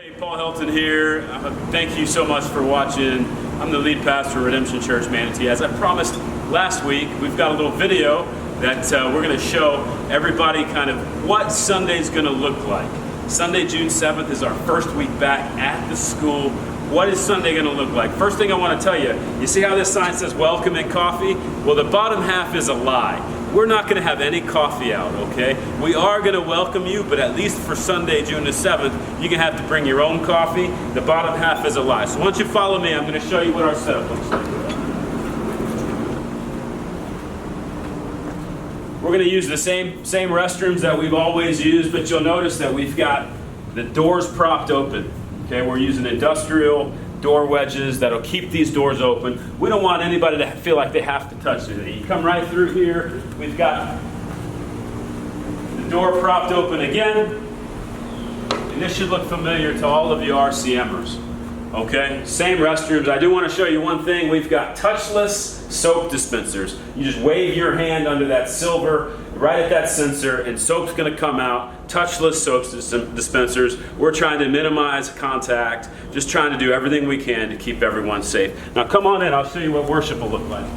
Hey, Paul Helton here. Thank you so much for watching. I'm the lead pastor of Redemption Church Manatee. As I promised last week, we've got a little video that we're going to show everybody kind of what Sunday's going to look like. Sunday, June 7th is our first week back at the school. What is Sunday going to look like? First thing I want to tell you, you see how this sign says welcome and coffee? Well, the bottom half is a lie. We're not going to have any coffee out, okay? We are going to welcome you, but at least for Sunday, June the 7th, you're going to have to bring your own coffee. The bottom half is a lie. So once you follow me, I'm going to show you what our setup looks like. We're going to use the same restrooms that we've always used, but you'll notice that we've got the doors propped open. Okay, we're using industrial door wedges that'll keep these doors open. We don't want anybody to feel like they have to touch anything. You come right through here. We've got the door propped open again. And this should look familiar to all of you RCMers. Okay, same restrooms. I do want to show you one thing. We've got touchless soap dispensers. You just wave your hand under that silver, right at that sensor, and soap's going to come out. Touchless soap dispensers. We're trying to minimize contact, just trying to do everything we can to keep everyone safe. Now come on in, I'll show you what worship will look like.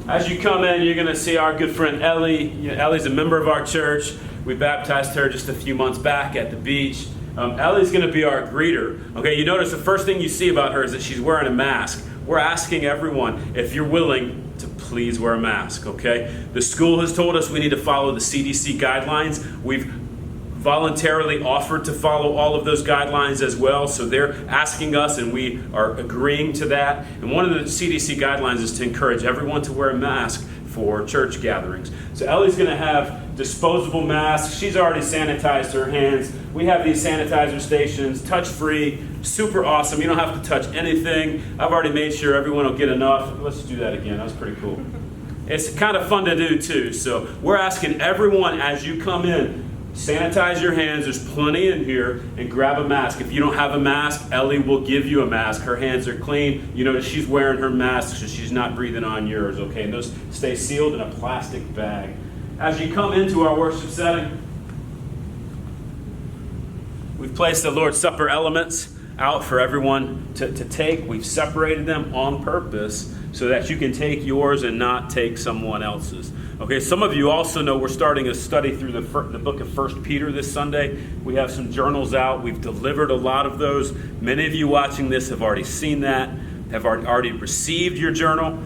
As you come in, you're going to see our good friend Ellie. Ellie's a member of our church. We baptized her just a few months back at the beach. Ellie's going to be our greeter. Okay, you notice the first thing you see about her is that she's wearing a mask. We're asking everyone, if you're willing, to please wear a mask, okay? The school has told us we need to follow the CDC guidelines. We've voluntarily offered to follow all of those guidelines as well, so they're asking us and we are agreeing to that. And one of the CDC guidelines is to encourage everyone to wear a mask for church gatherings. So Ellie's going to have disposable masks. She's already sanitized her hands. We have these sanitizer stations, touch-free, super awesome. You don't have to touch anything. I've already made sure everyone will get enough. Let's do that again. That was pretty cool. It's kind of fun to do too. So we're asking everyone as you come in, sanitize your hands. There's plenty in here, and grab a mask. If you don't have a mask, Ellie will give you a mask. Her hands are clean. You notice she's wearing her mask so she's not breathing on yours, okay? And those stay sealed in a plastic bag. As you come into our worship setting, we've placed the Lord's Supper elements out for everyone to take. We've separated them on purpose so that you can take yours and not take someone else's. Okay, some of you also know we're starting a study through the book of 1 Peter this Sunday. We have some journals out. We've delivered a lot of those. Many of you watching this have already seen that, have already received your journal.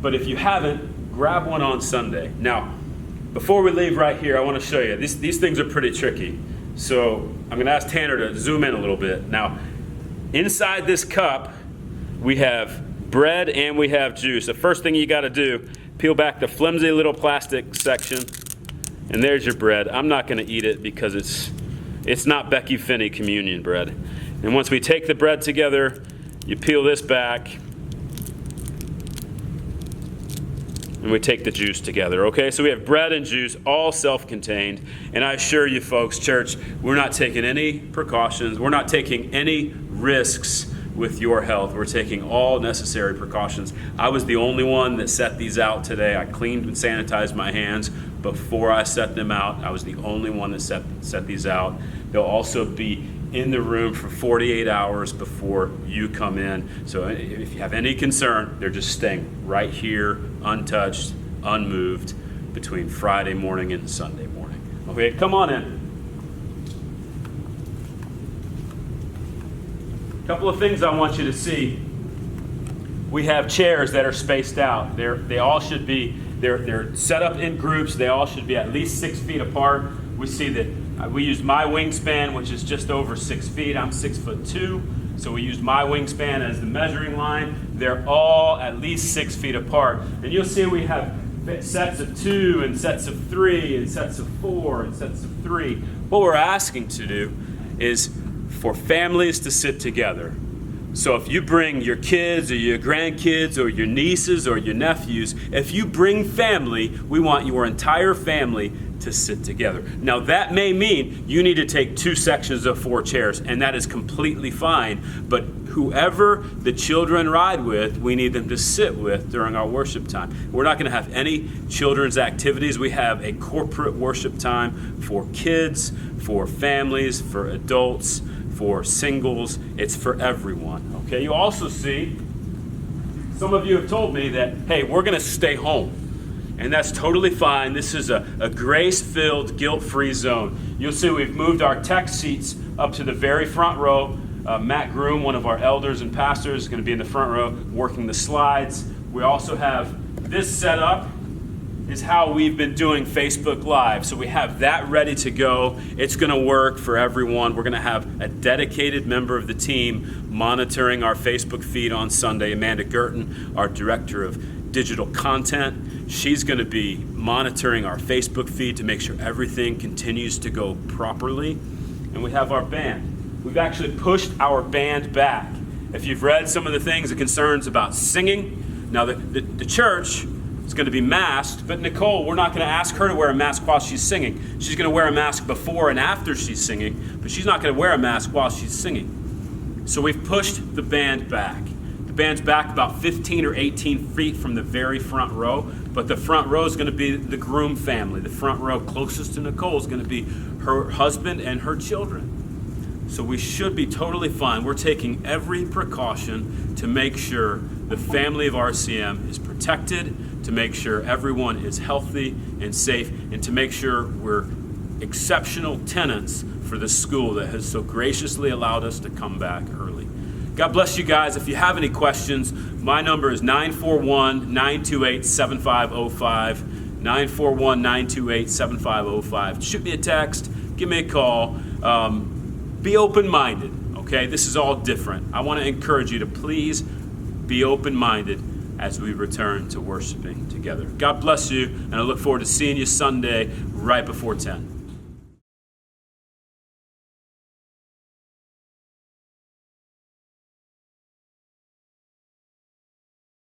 But if you haven't, grab one on Sunday. Now, before we leave right here, I want to show you. These things are pretty tricky. So I'm going to ask Tanner to zoom in a little bit. Now, inside this cup, we have bread and we have juice. The first thing you got to do, peel back the flimsy little plastic section, and there's your bread. I'm not going to eat it because it's not Becky Finney communion bread. And once we take the bread together, you peel this back, and we take the juice together, okay? So we have bread and juice, all self-contained. And I assure you folks, church, we're not taking any precautions. We're not taking any risks with your health. We're taking all necessary precautions. I was the only one that set these out today. I cleaned and sanitized my hands before I set them out. I was the only one that set these out. They'll also be in the room for 48 hours before you come in. So if you have any concern, they're just staying right here, untouched, unmoved, between Friday morning and Sunday morning. Okay, come on in. A couple of things I want you to see. We have chairs that are spaced out. They're set up in groups. They all should be at least 6 feet apart. We see that we use my wingspan, which is just over 6 feet. I'm 6'2", so we use my wingspan as the measuring line. They're all at least 6 feet apart. And you'll see we have sets of 2 and sets of 3 and sets of 4 and sets of 3. What we're asking to do is for families to sit together. So if you bring your kids or your grandkids or your nieces or your nephews, if you bring family, we want your entire family to sit together. Now that may mean you need to take 2 sections of 4 chairs, and that is completely fine, but whoever the children ride with, we need them to sit with during our worship time. We're not going to have any children's activities. We have a corporate worship time for kids, for families, for adults, for singles. It's for everyone. Okay, you also see, some of you have told me that, hey, we're going to stay home. And that's totally fine. This is a grace-filled, guilt-free zone. You'll see we've moved our tech seats up to the very front row. Matt Groom, one of our elders and pastors, is going to be in the front row working the slides. We also have this set up is how we've been doing Facebook Live. So we have that ready to go. It's going to work for everyone. We're going to have a dedicated member of the team monitoring our Facebook feed on Sunday. Amanda Gerton, our director of digital content. She's going to be monitoring our Facebook feed to make sure everything continues to go properly. And we have our band. We've actually pushed our band back. If you've read some of the things, the concerns about singing, now the church is going to be masked, but Nicole, we're not going to ask her to wear a mask while she's singing. She's going to wear a mask before and after she's singing, but she's not going to wear a mask while she's singing. So we've pushed the band back. The band's back about 15 or 18 feet from the very front row, but the front row is going to be the Groom family. The front row closest to Nicole is going to be her husband and her children. So we should be totally fine. We're taking every precaution to make sure the family of RCM is protected, to make sure everyone is healthy and safe, and to make sure we're exceptional tenants for the school that has so graciously allowed us to come back early. God bless you guys. If you have any questions, my number is 941-928-7505. 941-928-7505. Shoot me a text. Give me a call. Be open-minded, okay? This is all different. I want to encourage you to please be open-minded as we return to worshiping together. God bless you, and I look forward to seeing you Sunday right before 10.